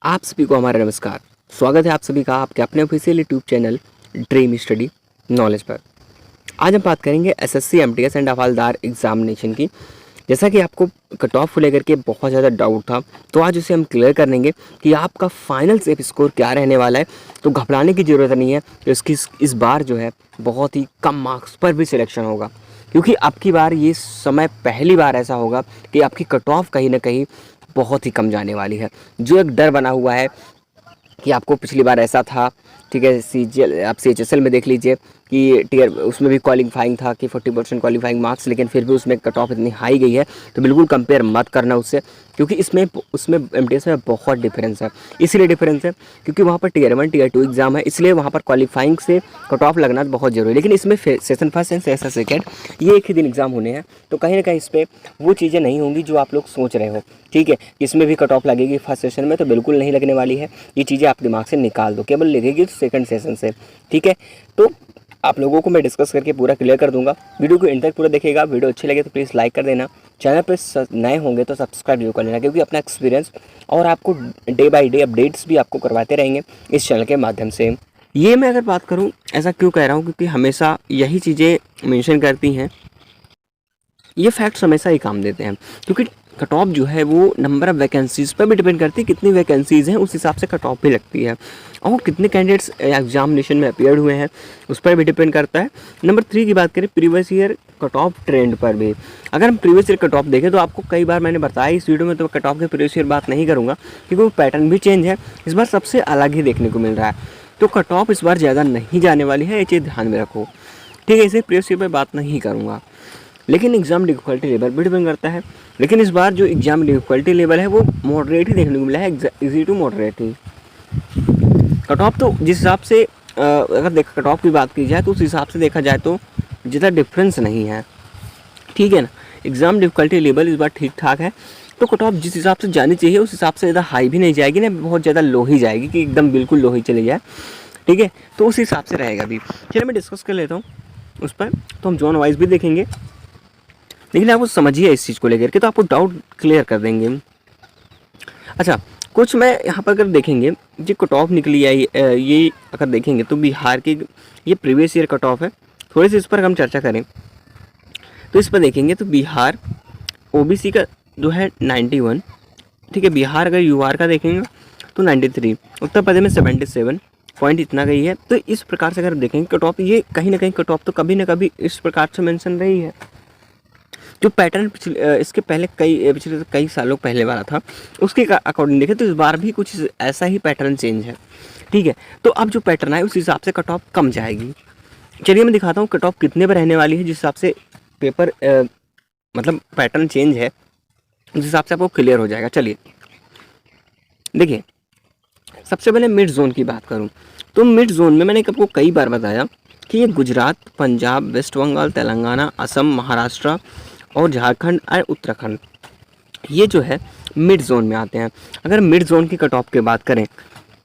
आप सभी को हमारा नमस्कार। स्वागत है आप सभी का आपके अपने official YouTube channel dream study knowledge पर। आज हम बात करेंगे SSC MTS and havildar examination की। जैसा कि आपको कट ऑफ को लेकर के बहुत ज़्यादा डाउट था, तो आज उसे हम क्लियर कर लेंगे कि आपका फाइनल सेफ स्कोर क्या रहने वाला है। तो घबराने की ज़रूरत नहीं है। तो इसकी इस बार जो है बहुत ही कम मार्क्स पर भी सिलेक्शन होगा, क्योंकि अब की बार ये समय पहली बार ऐसा होगा कि आपकी कट ऑफ कहीं ना कहीं बहुत ही कम जाने वाली है। जो एक डर बना हुआ है कि आपको पिछली बार ऐसा था, ठीक है, सीजीएल आप सीएचएसएल में देख लीजिए कि टीयर उसमें भी क्वालिफाइंग था कि 40% क्वालिफाइंग मार्क्स, लेकिन फिर भी उसमें कट ऑफ इतनी हाई गई है। तो बिल्कुल कंपेयर मत करना उससे, क्योंकि इसमें उसमें एमटीएस में बहुत डिफरेंस है। इसलिए डिफरेंस है क्योंकि वहाँ पर टीयर 1 टीयर 2 एग्जाम है, इसलिए वहाँ पर क्वालिफाइंग से कट ऑफ लगना बहुत जरूरी है। लेकिन इसमें session first and session second ये एक ही दिन एग्जाम होने हैं, तो कहीं ना कहीं इस पर वो चीज़ें नहीं होंगी जो आप लोग सोच रहे हो। ठीक है, इसमें भी कट ऑफ लगेगी फर्स्ट सेशन में, तो बिल्कुल नहीं लगने वाली है। ये चीज़ें आप दिमाग से निकाल दो, केवल लगेगी सेकंड सेशन से। ठीक है, तो आप लोगों को मैं डिस्कस करके पूरा क्लियर कर दूंगा। वीडियो को एंड तक पूरा देखिएगा। वीडियो अच्छी लगे तो प्लीज़ लाइक कर देना। चैनल पर नए होंगे तो सब्सक्राइब जरूर कर लेना, क्योंकि अपना एक्सपीरियंस और आपको डे बाय डे अपडेट्स भी आपको करवाते रहेंगे इस चैनल के माध्यम से। ये मैं अगर बात करूँ, ऐसा क्यों कह रहा हूँ, क्योंकि हमेशा यही चीज़ें मेंशन करती हैं, ये फैक्ट्स हमेशा ही काम देते हैं। क्योंकि कट ऑफ जो है वो नंबर ऑफ़ वैकेंसीज़ पर भी डिपेंड करती है। कितनी वैकेंसीज़ हैं उस हिसाब से कट ऑफ भी लगती है, और कितने कैंडिडेट्स एग्जामिनेशन में अपीयर हुए हैं उस पर भी डिपेंड करता है। नंबर 3 की बात करें, previous year cut off trend पर भी। अगर हम प्रीवियस ईयर कट ऑफ देखें तो आपको कई बार मैंने बताया इस वीडियो में, तो कट ऑफ के प्रीवियस ईयर बात नहीं करूँगा, क्योंकि वो पैटर्न भी चेंज है। इस बार सबसे अलग ही देखने को मिल रहा है, तो कट ऑफ इस बार ज़्यादा नहीं जाने वाली है, ये चीज़ ध्यान में रखो। ठीक है, इसे प्रीवियस ईयर पर बात नहीं करूँगा, लेकिन एग्ज़ाम डिफ़िकल्टी लेवल भी डिपेंड करता है। लेकिन इस बार जो एग्ज़ाम डिफ़िकल्टी लेवल है वो मॉडरेट ही देखने को मिला है, इजी टू मॉडरेट ही। कट ऑफ तो जिस हिसाब से अगर कट ऑफ की बात की जाए तो उस हिसाब से देखा जाए तो ज़्यादा डिफरेंस नहीं है। ठीक है ना, एग्ज़ाम डिफ़िकल्टी लेवल इस बार ठीक ठाक है। तो कट ऑफ जिस हिसाब से जानी चाहिए उस हिसाब से ज़्यादा हाई भी नहीं जाएगी ना, बहुत ज़्यादा लो ही जाएगी कि एकदम बिल्कुल लो ही चली जाए। ठीक है, तो उस हिसाब से रहेगा भी। चलिए मैं डिस्कस कर लेता हूँ उस पर। तो हम जोन वाइज भी देखेंगे, लेकिन आपको समझिए इस चीज़ को लेकर के, तो आपको डाउट क्लियर कर देंगे। अच्छा, कुछ मैं यहाँ पर अगर देखेंगे जो कट ऑफ निकली है, ये अगर देखेंगे तो बिहार की ये प्रीवियस ईयर कट ऑफ है। थोड़ी सी इस पर हम चर्चा करें तो इस पर देखेंगे तो बिहार ओबीसी का जो है 91। ठीक है, बिहार अगर यूआर का देखेंगे तो 93, उत्तर प्रदेश में 77 पॉइंट इतना गई है। तो इस प्रकार से अगर देखेंगे कट ऑफ, ये कहीं ना कहीं कट ऑफ तो कभी ना कभी इस प्रकार से मेंशन रही है। जो पैटर्न इसके पहले पिछले कई सालों पहले वाला था उसके अकॉर्डिंग देखें तो इस बार भी कुछ ऐसा ही पैटर्न चेंज है। ठीक है, तो अब जो पैटर्न है उस हिसाब से कट ऑफ कम जाएगी। चलिए मैं दिखाता हूँ कट ऑफ कितने पर रहने वाली है, जिस हिसाब से पेपर मतलब पैटर्न चेंज है उस हिसाब से आपको क्लियर हो जाएगा। चलिए देखिए, सबसे पहले मिड जोन की बात करूँ तो मिड जोन में मैंने आपको कई बार बताया कि ये गुजरात, पंजाब, वेस्ट बंगाल, तेलंगाना, असम, महाराष्ट्र और झारखंड और उत्तराखंड, ये जो है मिड जोन में आते हैं। अगर मिड जोन की कट ऑफ की बात करें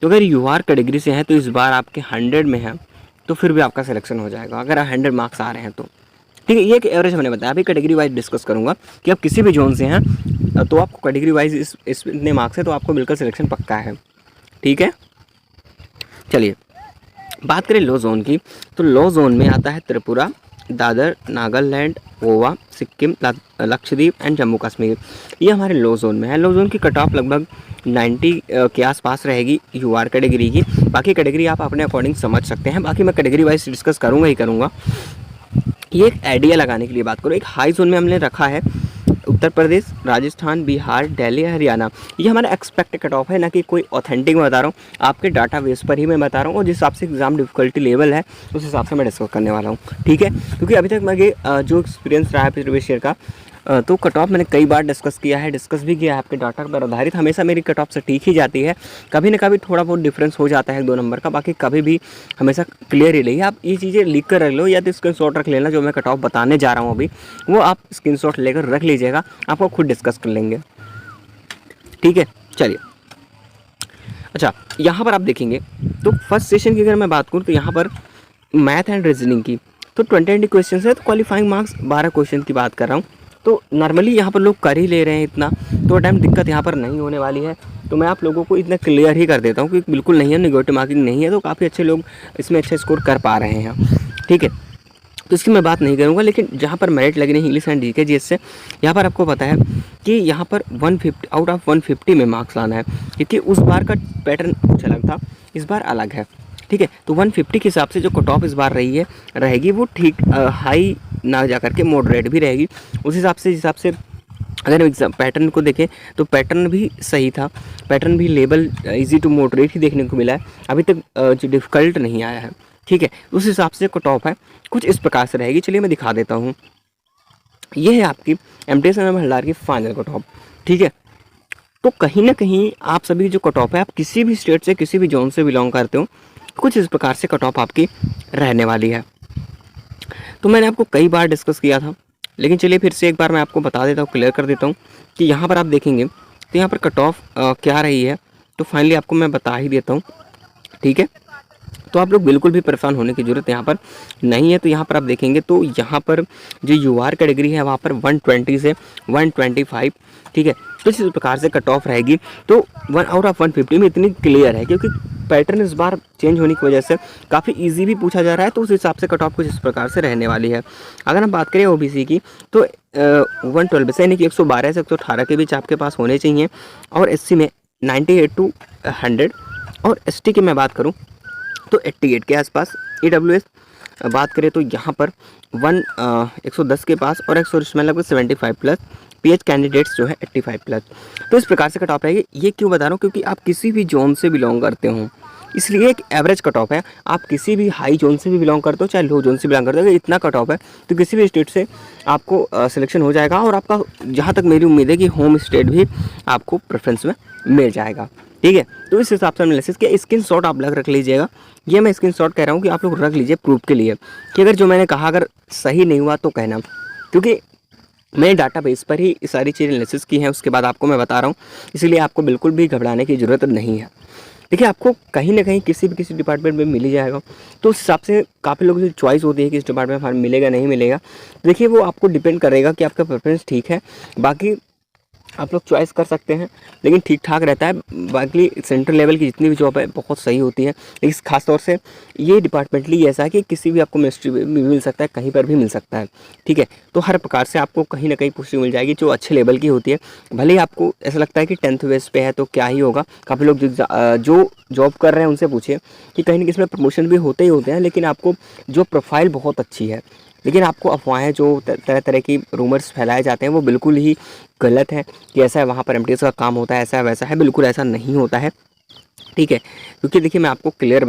तो अगर यूआर कैटेगरी से हैं तो इस बार आपके 100 में है तो फिर भी आपका सिलेक्शन हो जाएगा, अगर 100 मार्क्स आ रहे हैं तो। ठीक है, ये एक एवरेज मैंने बताया। अभी कैटेगरी वाइज डिस्कस करूंगा कि आप किसी भी जोन से हैं तो आपको कैटेगरी वाइज इस इतने मार्क्स है तो आपको बिल्कुल सिलेक्शन पक्का है। ठीक है, चलिए बात करें लो जोन की, तो लो जोन में आता है त्रिपुरा, दादर, नागालैंड, गोवा, सिक्किम, लक्षद्वीप एंड जम्मू कश्मीर, ये हमारे लो जोन में है। लो जोन की कट ऑफ लगभग 90 के आसपास रहेगी यूआर कैटेगरी की। बाकी कैटेगरी आप अपने अकॉर्डिंग समझ सकते हैं, बाकी मैं कैटेगरी वाइज डिस्कस करूँगा ही करूँगा। ये एक आइडिया लगाने के लिए बात करूँ, एक हाई जोन में हमने रखा है उत्तर प्रदेश, राजस्थान, बिहार, दिल्ली, हरियाणा। ये हमारा एक्सपेक्टेड कट ऑफ है, ना कि कोई ऑथेंटिक में बता रहा हूँ, आपके डाटा बेस पर ही मैं बता रहा हूँ, और जिस हिसाब से एग्जाम डिफिकल्टी लेवल है उस हिसाब से मैं डिस्कस करने वाला हूँ। ठीक है, क्योंकि अभी तक मेरे जो एक्सपीरियंस रहा है प्रीवियस ईयर का, तो कट ऑफ मैंने कई बार डिस्कस किया है, डिस्कस भी किया है आपके डाटा पर आधारित, हमेशा मेरी कट ऑफ से ठीक ही जाती है। कभी ना कभी थोड़ा बहुत डिफरेंस हो जाता है 2 नंबर का, बाकी कभी भी हमेशा क्लियर ही रही है। आप ये चीज़ें लिख कर रख लो या तो स्क्रीनशॉट रख लेना, जो मैं कट ऑफ बताने जा रहा हूँ अभी वो आप स्क्रीनशॉट लेकर रख लीजिएगा, आपको खुद डिस्कस कर लेंगे। ठीक है, चलिए। अच्छा, यहाँ पर आप देखेंगे तो फर्स्ट सेशन की अगर मैं बात करूँ तो यहाँ पर मैथ एंड रीजनिंग की तो 20 क्वेश्चन है, तो क्वालिफाइंग मार्क्स 12 क्वेश्चन की बात कर रहा हूँ। तो नॉर्मली यहाँ पर लोग कर ही ले रहे हैं इतना, तो टाइम दिक्कत यहाँ पर नहीं होने वाली है। तो मैं आप लोगों को इतना क्लियर ही कर देता हूँ कि बिल्कुल नहीं है, नेगेटिव मार्किंग नहीं है, तो काफ़ी अच्छे लोग इसमें अच्छा स्कोर कर पा रहे हैं। ठीक है, तो इसकी मैं बात नहीं करूँगा, लेकिन जहाँ पर मेरिट लग रही है इंग्लिश एंड जीके जीएस से, यहाँ पर आपको पता है कि यहाँ पर 150 आउट ऑफ 150 में मार्क्स लाना है, क्योंकि उस बार का पैटर्न कुछ अलग था, इस बार अलग है। ठीक है, तो 150 के हिसाब से जो कट ऑफ इस बार रहेगी वो ठीक हाई ना जा करके मॉडरेट भी रहेगी। उस हिसाब से अगर एग्जाम पैटर्न को देखें तो पैटर्न भी सही था, पैटर्न भी लेवल इजी टू मॉडरेट ही देखने को मिला है, अभी तक जो डिफ़िकल्ट नहीं आया है। ठीक है, उस हिसाब से कट ऑफ है कुछ इस प्रकार से रहेगी। चलिए मैं दिखा देता हूँ, ये है आपकी एमटीएस एंड हवलदार की फाइनल कट ऑफ। ठीक है, तो कहीं ना कहीं आप सभी जो कट ऑफ है, आप किसी भी स्टेट से किसी भी जोन से बिलोंग करते हो, कुछ इस प्रकार से कट ऑफ आपकी रहने वाली है। तो मैंने आपको कई बार डिस्कस किया था, लेकिन चलिए फिर से एक बार मैं आपको बता देता हूँ, क्लियर कर देता हूँ कि यहाँ पर आप देखेंगे तो यहाँ पर कट ऑफ क्या रही है, तो फाइनली आपको मैं बता ही देता हूँ। ठीक है, तो आप लोग बिल्कुल भी परेशान होने की ज़रूरत यहाँ पर नहीं है। तो यहाँ पर आप देखेंगे तो यहाँ पर जो यूआर कैटेगरी है वहाँ पर 120 से 125, ठीक है, तो इस प्रकार से कट ऑफ रहेगी। तो 1 आउट ऑफ 150 में इतनी क्लियर है, क्योंकि पैटर्न इस बार चेंज होने की वजह से काफ़ी इजी भी पूछा जा रहा है, तो उस हिसाब से कट ऑफ कुछ इस प्रकार से रहने वाली है। अगर हम बात करें ओबीसी की, तो 112 से यानी कि 112 से 118 के बीच आपके पास होने चाहिए, और एससी में 98 to 100, और एसटी की मैं बात करूँ तो 88 के आसपास। ईडब्ल्यूएस बात करें तो यहाँ पर 110 के पास, और एक्स में लगभग 75 प्लस, पीएच कैंडिडेट्स जो है 85 प्लस। तो इस प्रकार से कट ऑफ रहेगी। ये क्यों बता रहा हूँ, क्योंकि आप किसी भी जोन से बिलोंग करते हो, इसलिए एक एवरेज कट ऑफ है। आप किसी भी हाई जोन से भी बिलोंग करते हो चाहे लो जोन से बिलोंग करते हो, अगर इतना कट ऑफ है तो किसी भी स्टेट से आपको सिलेक्शन हो जाएगा, और आपका जहाँ तक मेरी उम्मीद है कि होम स्टेट भी आपको प्रेफरेंस में मिल जाएगा। ठीक है, तो इस हिसाब से एनालिसिस किया। स्क्रीनशॉट आप रख लीजिएगा, ये मैं स्क्रीनशॉट कह रहा हूँ कि आप लोग रख लीजिए प्रूफ के लिए, कि अगर जो मैंने कहा अगर सही नहीं हुआ तो कहना, क्योंकि मैंने डाटाबेस पर ही सारी चीज़ें एनालिसिस की हैं, उसके बाद आपको मैं बता रहा हूँ, इसलिए आपको बिल्कुल भी घबराने की ज़रूरत नहीं है। देखिए, आपको कहीं ना कहीं किसी डिपार्टमेंट में मिल ही जाएगा, तो उस हिसाब से काफ़ी लोगों की चॉइस होती है कि इस डिपार्टमेंट में मिलेगा नहीं मिलेगा। देखिए, वो आपको डिपेंड करेगा कि आपका प्रेफरेंस ठीक है, बाकी आप लोग चॉइस कर सकते हैं, लेकिन ठीक ठाक रहता है। बाकी सेंट्रल लेवल की जितनी भी जॉब है बहुत सही होती है, लेकिन खास तौर से ये डिपार्टमेंटली ऐसा है कि किसी भी आपको मिनिस्ट्री में मिल सकता है, कहीं पर भी मिल सकता है। ठीक है, तो हर प्रकार से आपको कहीं ना कहीं पोस्टिंग मिल जाएगी जो अच्छे लेवल की होती है। भले ही आपको ऐसा लगता है कि 10th बेस पे है तो क्या ही होगा, काफ़ी लोग जो जॉब कर रहे हैं उनसे पूछिए कि कहीं ना कहीं इसमें प्रमोशन भी होते ही होते हैं, लेकिन आपको जो प्रोफाइल बहुत अच्छी है, लेकिन आपको अफवाहें जो तरह तरह की रूमर्स फैलाए जाते हैं वो बिल्कुल ही गलत है कि ऐसा है वहाँ पर एमटीएस का काम होता है, ऐसा है वैसा है, बिल्कुल ऐसा नहीं होता है। ठीक है, क्योंकि देखिए मैं आपको क्लियर